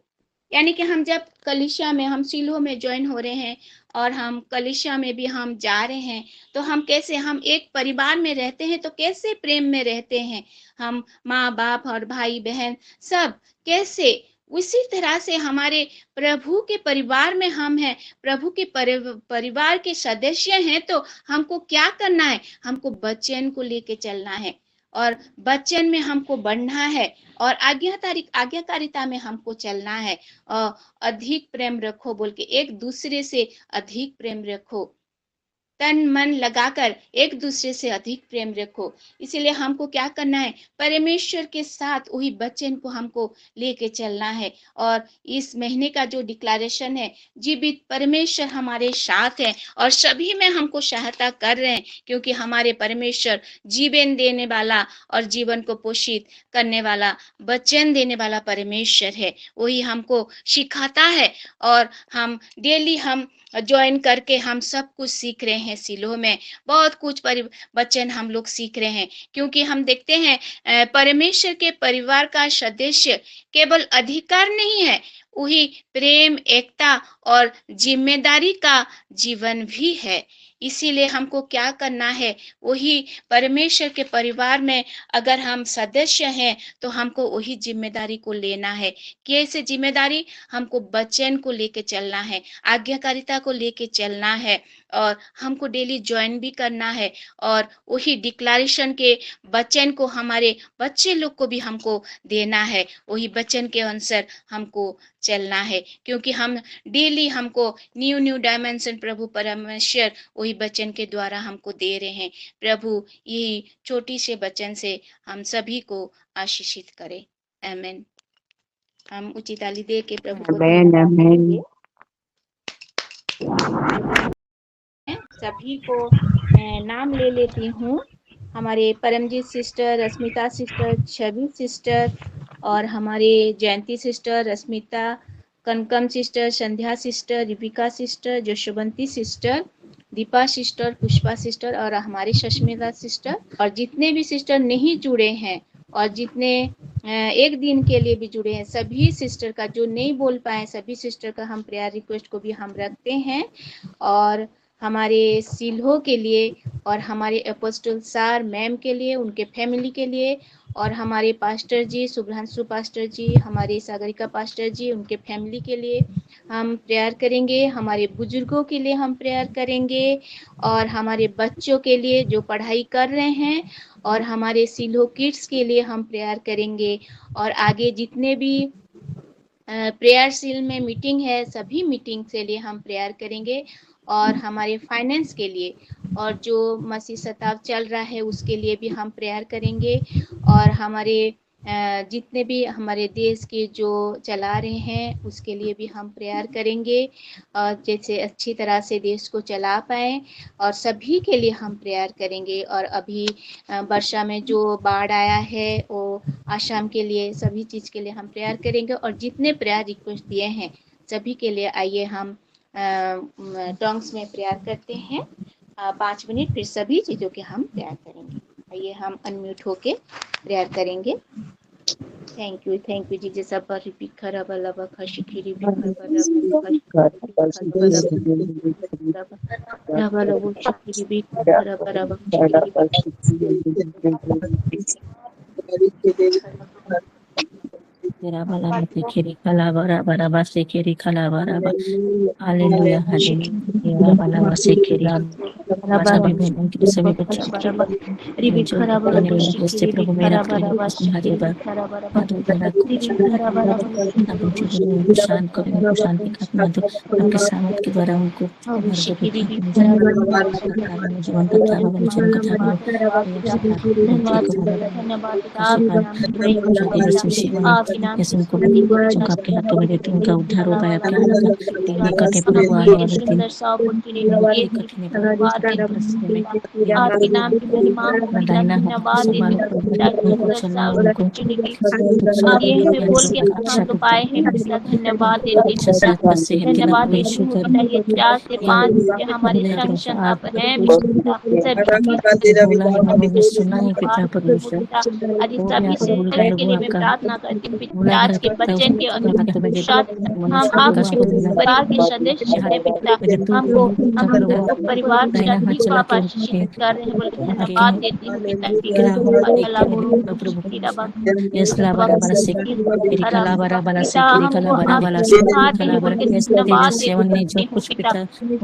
यानी कि हम जब कलीसिया में, हम सीलो में ज्वाइन हो रहे हैं और हम कलीसिया में भी हम जा रहे हैं, तो हम कैसे, हम एक परिवार में रहते हैं तो कैसे प्रेम में रहते हैं, हम माँ बाप और भाई बहन सब कैसे, उसी तरह से हमारे प्रभु के परिवार में हम हैं, प्रभु के परिवार के सदस्य हैं, तो हमको क्या करना है, हमको वचन को लेके चलना है और वचन में हमको बढ़ना है और आज्ञाकारिता में हमको चलना है। और अधिक प्रेम रखो बोल के, एक दूसरे से अधिक प्रेम रखो, तन मन लगाकर एक दूसरे से अधिक प्रेम रखो। इसीलिए हमको क्या करना है, परमेश्वर के साथ वही वचन को हमको लेके चलना है। और इस महीने का जो डिक्लेरेशन है, जीवित परमेश्वर हमारे साथ है और सभी में हमको सहायता कर रहे हैं, क्योंकि हमारे परमेश्वर जीवन देने वाला और जीवन को पोषित करने वाला, वचन देने वाला परमेश्वर है। वही हमको सिखाता है और हम डेली हम ज्वाइन करके हम सब कुछ सीख रहे हैं। सिलो में बहुत कुछ वचन हम लोग सीख रहे हैं, क्योंकि हम देखते हैं परमेश्वर के परिवार का सदस्य केवल अधिकार नहीं है, वही प्रेम, एकता और जिम्मेदारी का जीवन भी है। इसीलिए हमको क्या करना है, वही परमेश्वर के परिवार में अगर हम सदस्य हैं तो हमको वही जिम्मेदारी को लेना है। कैसे जिम्मेदारी, हमको वचन को लेके चलना है, आज्ञाकारिता को लेके चलना है और हमको डेली ज्वाइन भी करना है और वही डिक्लेरेशन के वचन को हमारे बच्चे लोग को भी हमको देना है, वही वचन के अनुसार हमको चलना है, क्योंकि हम डेली हमको न्यू डायमेंशन प्रभु परमेश्वर वही वचन के द्वारा हमको दे रहे हैं। प्रभु यही छोटी से वचन से हम सभी को आशीषित करे। आमीन। हम उचित ताली दे के प्रभु को धन्यवाद देंगे। सभी को नाम ले लेती हूँ। हमारे Paramjeet sister, Rashmita sister, Chhavi sister और हमारे Jayanti sister, Rashmita, Kanakam sister, Sandhya sister, Rebecca sister, Jashwanti sister, Deepa sister, Pushpa sister और हमारी सस्मिता सिस्टर, और जितने भी सिस्टर नहीं जुड़े हैं और जितने एक दिन के लिए भी जुड़े हैं, सभी सिस्टर का, जो नहीं बोल पाए सभी सिस्टर का हम प्रेयर रिक्वेस्ट को भी हम रखते हैं। और हमारे सिल्हो के लिए और हमारे अपोस्टल सर मैम के लिए, उनके फैमिली के लिए, और हमारे पास्टर जी, शुभ्रांशु पास्टर जी, हमारे सागरिका पास्टर जी, उनके फैमिली के लिए हम प्रेयर करेंगे। हमारे बुजुर्गों के लिए हम प्रेयर करेंगे और हमारे बच्चों के लिए जो पढ़ाई कर रहे हैं, और हमारे सिल्हो किड्स के लिए हम प्रेयर करेंगे। और आगे जितने भी प्रेयर सील में मीटिंग है, सभी मीटिंग के लिए हम प्रेयर करेंगे। और हमारे फाइनेंस के लिए और जो मसीह शताब्द चल रहा है उसके लिए भी हम प्रेयर करेंगे। और हमारे जितने भी हमारे देश के जो चला रहे हैं उसके लिए भी हम प्रेयर करेंगे, और जैसे अच्छी तरह से देश को चला पाएँ, और सभी के लिए हम प्रेयर करेंगे। और अभी वर्षा में जो बाढ़ आया है वो आसाम के लिए, सभी चीज़ के लिए हम प्रेयर करेंगे। और जितने प्रेयर रिक्वेस्ट दिए हैं सभी के लिए आइए हम टॉन्ग्स में प्रेयर करते हैं। 5 मिनट फिर सभी चीज़ों के हम प्रेयर करेंगे। आइए हम अनम्यूट होके प्रेयर करेंगे। Thank you Jesus. अब्बा रिपी खरा बला बखा शिखिरी बिखा बला बखा शिखिरी बिखा बला बला वो शिखिरी बिखा खरा बला बखा शिखिरी तेरा भला मत खेरी खला बरा बरा बसे खेरी खला बरा बा हालेलुया हालेलुया भला बसे खेरी सभी बहनों के सभी बच्चों के जो आने वाले दोस्त प्रभु मेरा तुम्हारे बात मधु तेरा कुछ उनके दिल उनको शांत करो, उनको शांति का आत्मा दो, आपके सामर्थ के द्वारा उनको हर दुख जीवन कथा वचन कथा उनको आपके हाथों में देते उनका उद्धार हो पाए आपके निकट है प्रभु आने वाले दिन आपके नाम की महिमा दाहिना हाथ उनको चला उनको ये हमें बोल के हम तो पाए हैं पिता, धन्यवाद देते हैं, धन्यवाद देते हैं। ये 4 से 5 के हमारे संरक्षण आप हैं पिता, सभी से के लिए मैं प्रार्थना करती हूँ पिता। आज के बच्चन के अनुसार हम आपके परिवार के सदस्य हैं पिता, हमको परिवार सभी को आप आशीषित कर रहे हैं बोल के धन्यवाद देती हूँ पिता।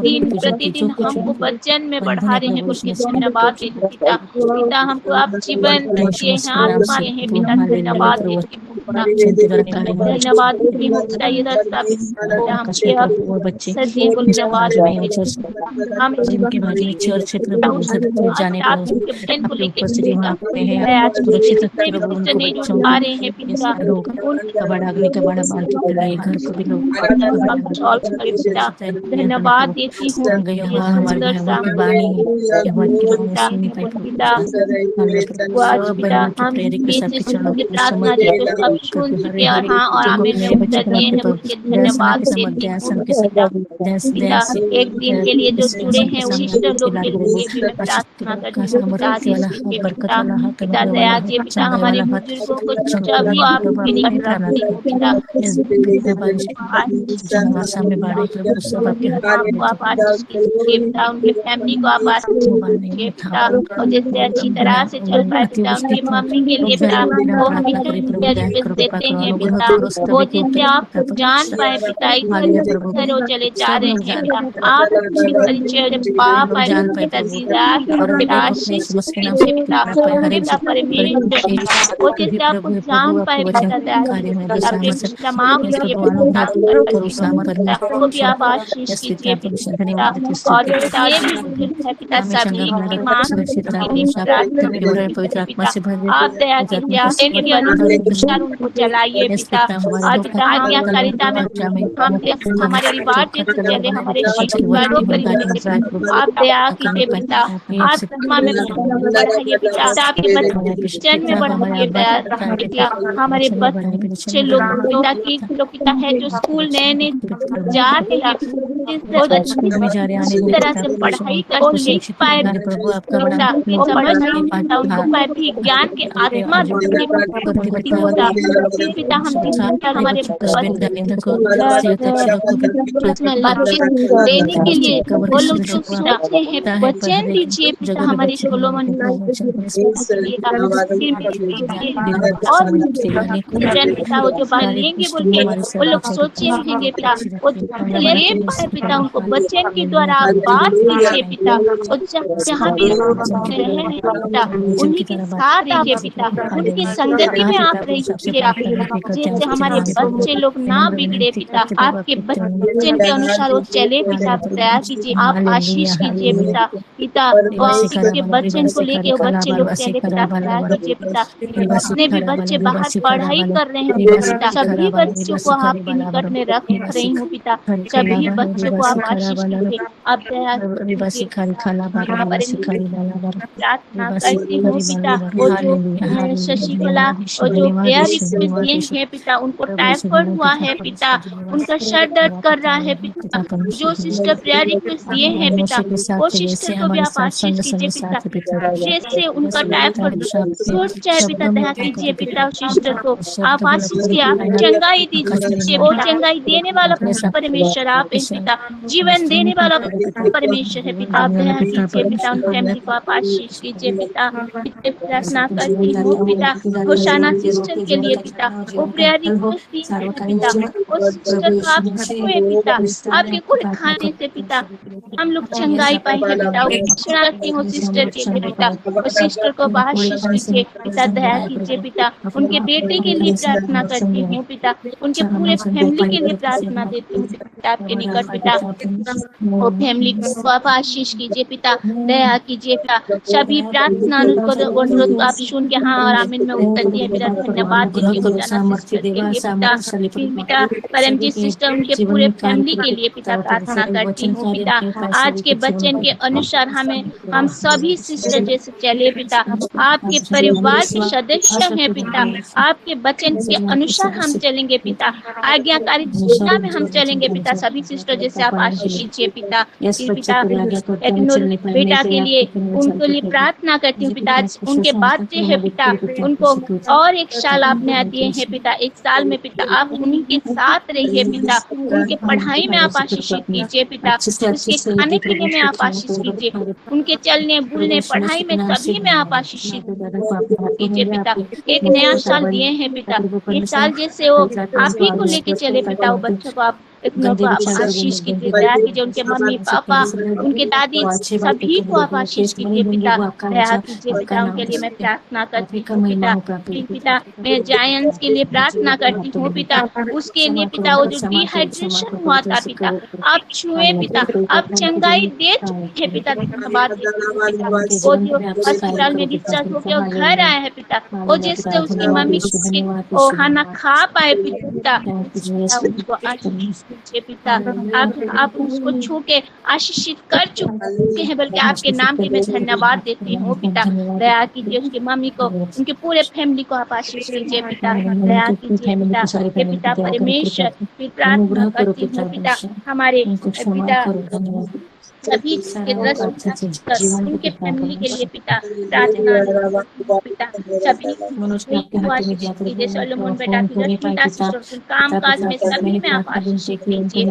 दिन प्रतिदिन हमको वचन में बढ़ा रहे हैं बोल के धन्यवाद देती हूँ पिता। पिता हमको आप जीवन दिए हैं, आत्मा हैं पिता, धन्यवाद देती हूँ धन्यवाद देती हूँ पिता। ये सदियों को धन्यवाद हम जिनके बारे में चर्च क्षेत्र में जाने पर नहीं जुड़ पा रहे हैं पिता, घर को भी लोग धन्यवाद देती हूँ प्रार्थना सब सुन चुके और हाँ और आमीन धन्यवाद देती हूँ। एक दिन के लिए जो जुड़े हैं सिस्टर लोग के लिए भी मैं प्रार्थना करती हूँ पिता। दया जी पिता, हमारे बुजुर्गों को सभी आपके निकट रखती हूँ पिता। आप आशीष कीजिए पिता, उनके फैमिली को आप आशीष कीजिए पिता, और जैसे अच्छी तरह से चल पाए पिता। उनकी मम्मी के लिए पिता वो देते हैं पिता, वो जिनसे आप जान पाए पिता, इधर वो चले जा रहे हैं पिता। आप परिचय पा पाए पिता, पिता आशीष पिता परमेश्वर, वो जैसे आपको जान पाए पिता, माँ को भी आप आशीष कीजिए पिता। और ये भी बुजुर्ग है पिता, सभी की माँ आप दया कीजिए अनुसार उनको चलाइए पिता। और पिता आज्ञाकारिता में हम हमारे रिवाज जैसे चले, हमारे आप दया कीजिए पिता। आत्मा में बढ़ाइए पिता, आपके बच्चन में बढ़ाइए पिता। हमारे बच्चे लोग पिता की लोग पिता है जो स्कूल नए नए जा रहे हैं, इस तरह से पढ़ाई कर लिख पाए उनको पाए भी ज्ञान के आत्मा पिता। हम हमारे देने के लिए वो लोग जो चाहते हैं वचन दीजिए पिता, हमारे सोलोमन और वचन पिता वो जो बात लेंगे बोल के वो लोग सोचे रहेंगे पिता, वो ले पाए पिता। उनको वचन के द्वारा आप बात कीजिए पिता, और जहाँ भी रहे पिता उन्हीं के साथ रहिए पिता, उनकी संगति में आप रहिए, जिससे हमारे बच्चे लोग ना बिगड़े पिता। आपके वचन के अनुसार वो चले पिता, दया कीजिए, आप आशीष कीजिए पिता। पिता आपके वचन को लेके वो बच्चे लोग चले पिता, दया कीजिए पिता। जितने भी बच्चे बाहर पढ़ाई कर रहे हैं पिता, सभी बच्चों को आपके निकट में रख रही हूँ पिता। सभी बच्चों सिस्टर को आप आशीष कीजिए, आप दया कीजिए। प्रार्थना करती हूँ पिता, वो जो शशिकला और जो प्रेयर रिक्वेस्ट दिए हैं पिता, उनको टाइफाइड हुआ है पिता, उनका सर दर्द कर रहा है पिता, जो सिस्टर प्रेयर रिक्वेस्ट दिए हैं पिता, वो सिस्टर को भी आप आशीष कीजिए पिता, जैसे उनका टाइफाइड छूट जाए पिता, दया कीजिए पिता, सिस्टर को आप आशीष किए, आप चंगाई दीजिए, वो चंगाई देने वाला परमेश्वर आप हैं पिता, जीवन देने वाला परमेश्वर है पिता, आप दया कीजिए पिता, उन फैमिली को आप आशीष कीजिए पिता। प्रार्थना करती हूँ पिता, होशाना सिस्टर के लिए पिता, वो प्रेयर रिक्वेस्ट दी है पिता, वो सिस्टर को आप छुए पिता, आपके कुछ खाने से पिता हम लोग चंगाई पाए हैं पिता, घोषणा करती हूँ सिस्टर के लिए पिता, वो सिस्टर को आशीष कीजिए पिता, दया कीजिए पिता, उनके बेटे के लिए प्रार्थना करती हूँ पिता, उनके पूरे फैमिली के लिए प्रार्थना देती हूँ पिता, आपके निकट पिता, वो फैमिली को आप आशीष कीजिए पिता, दया कीजिए पिता, सभी प्रार्थना अनुरोध आप सुन के हाँ और आमीन में उत्तर दिए पिता, धन्यवाद देती हूँ सिस्टर के लिए पिता, फिर पिता परमजीत सिस्टर उनके पूरे फैमिली के लिए पिता प्रार्थना करती हूँ पिता, आज के वचन के अनुसार हम सभी सिस्टर जैसे चले पिता, आपके परिवार के सदस्य हैं पिता, आपके वचन के अनुसार हम चलेंगे पिता, आज्ञाकारी दिशा में हम चलेंगे पिता, सभी सिस्टर जैसे आप आशीष कीजिए पिता। पिता बेटा के लिए उनके लिए प्रार्थना करती हूँ पिता, उनके बच्चे है पिता, उनको और एक साल आपने दिए हैं पिता, एक साल में पिता आप उन्हीं के साथ रहिए पिता, उनके पढ़ाई में आप आशीष कीजिए पिता, उसके खाने पीने में आप आशीष कीजिए, उनके चलने बोलने पढ़ाई में सभी में आप आशीष कीजिए पिता। एक नया साल दिए हैं पिता, इस साल जैसे वो आप ही को लेके चले पिता, वो बच्चों को आप आशीष कीजिए, दया कीजिए, उनके मम्मी पापा उनके दादी सभी को आप आशीष कीजिए पिता, दया कीजिए पिता, उनके लिए मैं प्रार्थना करती हूँ पिता। फिर पिता मैं जायंट्स के लिए प्रार्थना करती हूँ पिता, उसके लिए पिता वो जो डिहाइड्रेशन हुआ था पिता, आप छुए पिता, आप चंगाई दे चुके हैं पिता, धन्यवाद पिता, वो जो अस्पताल में डिस्चार्ज होकर घर आया है पिता, वो जैसे उसकी मम्मी वो खाना खा पाए पिता, उसको आशीष कीजिए पिता, आप उसको छू के आशीषित कर चुके हैं, बल्कि आपके नाम के मैं धन्यवाद देती हूँ पिता, दया कीजिए उसकी मम्मी को, उनके पूरे फैमिली को आप आशीष कीजिए पिता, दया कीजिए पिता, हे पिता परमेश्वर। फिर प्रार्थना करती हूँ पिता हमारे पिता सभी के उनके फैमिली के लिए पिता प्रार्थना पिता, सभी कीजिए सोलोमन बेटा पिता, काम काज में सभी में आप आशीष कीजिए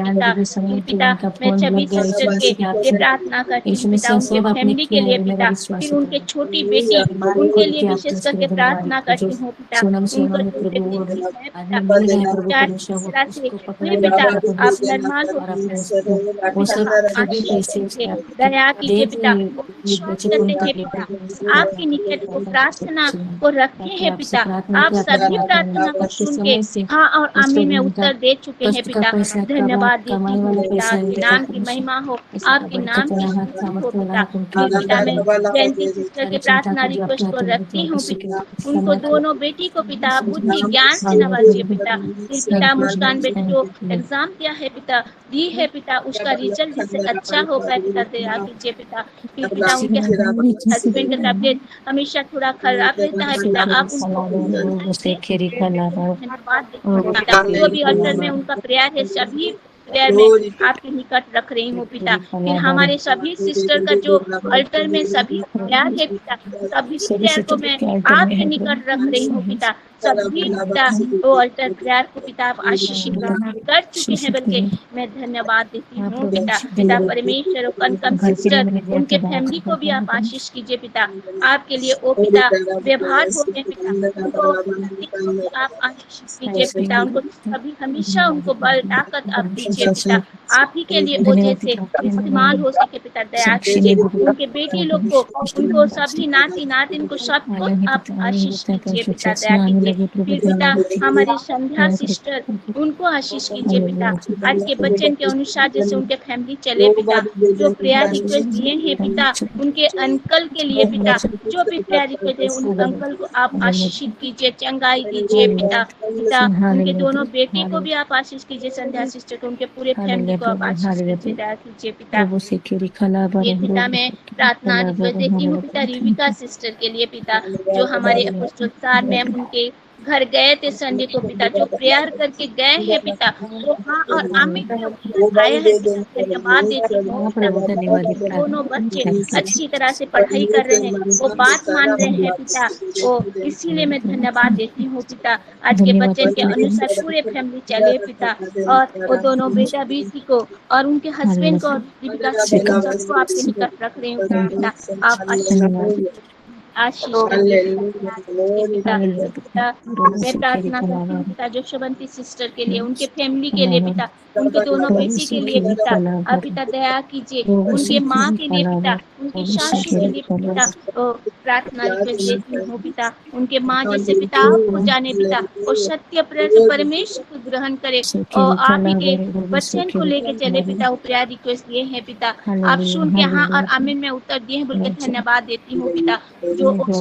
पिता। पिता मैं सभी सिस्टर के लिए प्रार्थना करती हूँ पिता, उनके फैमिली के लिए पिता, फिर उनके छोटी बेटी उनके लिए विशेष करके प्रार्थना करती हूँ पिता, पिता आप नरमाल दया कीजिए पिता, आपके निकट को प्रार्थना को रखे हैं पिता, आप सभी प्रार्थना को सुन के हाँ और आमीन में उत्तर दे चुके हैं पिता, धन्यवाद देती हूँ पिता, आपके नाम की महिमा हो, आपके नाम की हो पिता। पिता मैं जयंती सिस्टर के प्रार्थना रिक्वेस्ट को रखती हूँ पिता, उनको दोनों बेटी को पिता बुद्धि ज्ञान से नवाजिए पिता, फिर पिता मुस्कान बेटी जो एग्जाम दिया है पिता दी है पिता, उसका रिजल्ट जिससे अच्छा हो पाए पिता, दया कीजिए पिता। फिर पिता उनके हस्बैंड का तबीयत हमेशा थोड़ा खराब रहता है पिता, आप उनको जो भी अल्टर में उनका प्रेयर है सभी प्रेयर में आपके निकट रख रही हूँ पिता। फिर हमारे सभी सिस्टर का जो अल्टर में सभी प्रेयर है पिता, सभी प्रेयर को मैं आपके निकट रख रही हूँ पिता, सभी पिता वो अल्टर प्रेयर को पिता आप आशीषित कर चुके हैं, बल्कि मैं धन्यवाद देती हूँ पिता। पिता परमेश्वर और कनकम सिस्टर उनके फैमिली को भी आप आशीष कीजिए पिता, आपके लिए वो पिता व्यवहार होते पिता, उनको आप आशीष कीजिए पिता, उनको सभी हमेशा उनको बल ताकत आप दीजिए पिता, आप ही के लिए वो जैसे इस्तेमाल हो सके पिता, दया कीजिए उनके बेटी लोग को, उनको सभी नाती नातिन को सबको आप आशीष कीजिए पिता, दया कीजिए। फिर पिता हमारी संध्या सिस्टर उनको आशीष कीजिए पिता, आज के वचन के अनुसार जैसे उनके फैमिली चले पिता, जो प्रेयर रिक्वेस्ट दिए हैं पिता, उनके अंकल के लिए पिता, जो भी प्रेयर रिक्वेस्ट है उन अंकल को आप आशीषित कीजिए, चंगाई कीजिए पिता। पिता उनके दोनों बेटी को भी आप आशीष कीजिए, संध्या सिस्टर को, उनके पूरे फैमिली को आप आशीष कीजिए, दया कीजिए पिता। प्रभु से केरी खला ये पिता मैं प्रार्थना रिक्वेस्ट देती हूँ पिता रिविका सिस्टर के लिए पिता, जो हमारे अपोस्टल सार मैम उनके घर गए थे संडे को पिता, जो प्रेयर करके गए हैं पिता, वो हाँ और आमीन में उत्तर आए हैं पिता, धन्यवाद देती हूँ पिता। उनके दोनों बच्चे अच्छी तरह से पढ़ाई कर रहे हैं, वो बात मान रहे हैं पिता, वो इसीलिए मैं धन्यवाद देती हूँ पिता। आज के वचन के अनुसार पूरे फैमिली चले पिता, और वो दोनों बेटा बेटी को और उनके हस्बैंड को और रिविका सिस्टर सबको आपके निकट रख रहे हूँ पिता। आप आशीष पिता। मैं प्रार्थना करती हूँ पिता जो शबंती सिस्टर के लिए, उनके फैमिली के लिए पिता, उनके दोनों बेटी के लिए पिता, आप पिता दया कीजिए, उनके माँ के लिए पिता, उनकी सासू के लिए पिता, प्रार्थना रिक्वेस्ट देती हूँ पिता। उनके माँ जैसे पिता आपको जाने पिता, और सत्य परमेश्वर को ग्रहण करे और आप ही के वचन को लेके चले पिता। वो प्रेयर रिक्वेस्ट दिए हैं पिता, आप सुन के हाँ और आमीन में उत्तर दिए हैं बोल के धन्यवाद देती हूँ पिता। जो पिता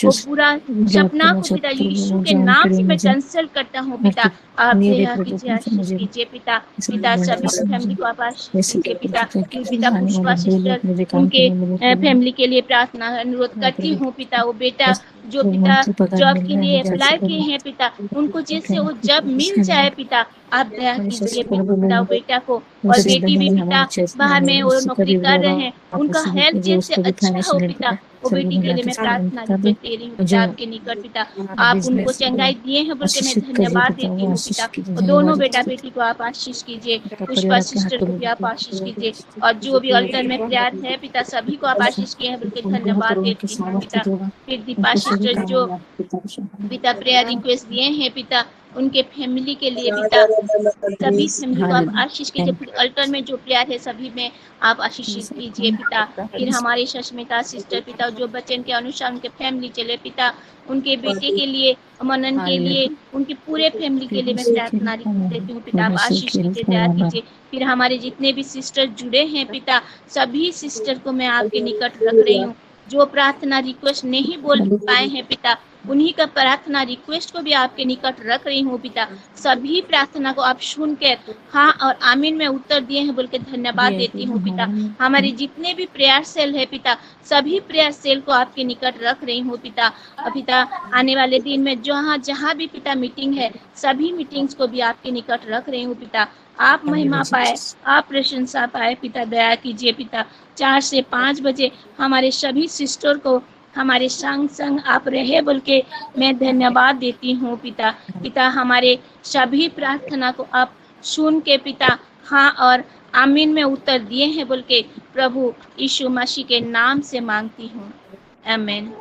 वो पूरा सपना को पिता यीशु के नाम से मैं कैंसिल करता हूँ पिता। आप दया कीजिए, आशीष कीजिए पिता। पिता सभी फैमिली को आप आशीष कीजिए पिता। पिता पुष्पा सिस्टर उनके फैमिली के लिए प्रार्थना अनुरोध करती हूँ पिता। वो बेटा जो पिता जॉब के लिए अप्लाई किए हैं पिता, उनको जैसे वो जॉब मिल जाए पिता, आप दया कीजिए पिता। वो बेटा को और बेटी भी पिता बाहर में वो नौकरी कर रहे हैं, उनका हेल्थ जैसे अच्छा हो पिता। वो बेटी के लिए मैं प्रार्थना रिक्वेस्ट दे रही हूँ पिता आपके निकट पिता। आप उनको चंगाई दिए हैं बोल के मैं धन्यवाद देती हूँ पिता। और दोनों बेटा बेटी को आप आशीष कीजिए, पुष्पा सिस्टर को भी आप आशीष कीजिए, और जो भी अल्टर में प्यार है पिता सभी को आप आशीष किए हैं बोल के धन्यवाद देती हूँ पिता। फिर दीपा सिस्टर जो पिता प्रेयर रिक्वेस्ट दिए हैं पिता, उनके फैमिली के लिए पिता, सभी फैमिली को आप आशीष कीजिए। फिर अल्टर में जो प्यार है सभी में आप आशीष कीजिए पिता। फिर हमारी सस्मिता सिस्टर पिता जो वचन के अनुसार उनके फैमिली चले पिता, उनके बेटे के लिए, मनन के लिए, उनकी पूरे फैमिली के लिए मैं प्रार्थना देती हूँ पिता। आप आशीष कीजिए, दया कीजिए। फिर हमारे जितने भी सिस्टर जुड़े हैं पिता, सभी सिस्टर को मैं आपके निकट रख रही हूँ। जो प्रार्थना रिक्वेस्ट नहीं बोल पाए हैं पिता, उन्हीं का प्रार्थना रिक्वेस्ट को भी आपके निकट रख रही हूँ पिता। सभी प्रार्थना को आप सुनकर हाँ और आमीन में उत्तर दिए हैं बोल के धन्यवाद देती हूँ पिता। हमारे जितने भी प्रेयर सेल है पिता, सभी प्रेयर सेल को आपके निकट रख रही हूँ पिता। पिता आने वाले दिन में जहाँ भी पिता मीटिंग है, सभी मीटिंग्स को भी आपके निकट रख रही हूँ पिता। आप महिमा पाए, आप प्रशंसा पाए पिता, दया कीजिए पिता। 4 से 5 बजे हमारे सभी सिस्टर को हमारे संग आप रहे बोल के मैं धन्यवाद देती हूँ पिता। पिता हमारे सभी प्रार्थना को आप सुन के पिता हाँ और आमीन में उत्तर दिए हैं बोल के प्रभु यीशु मसीह के नाम से मांगती हूँ, आमीन।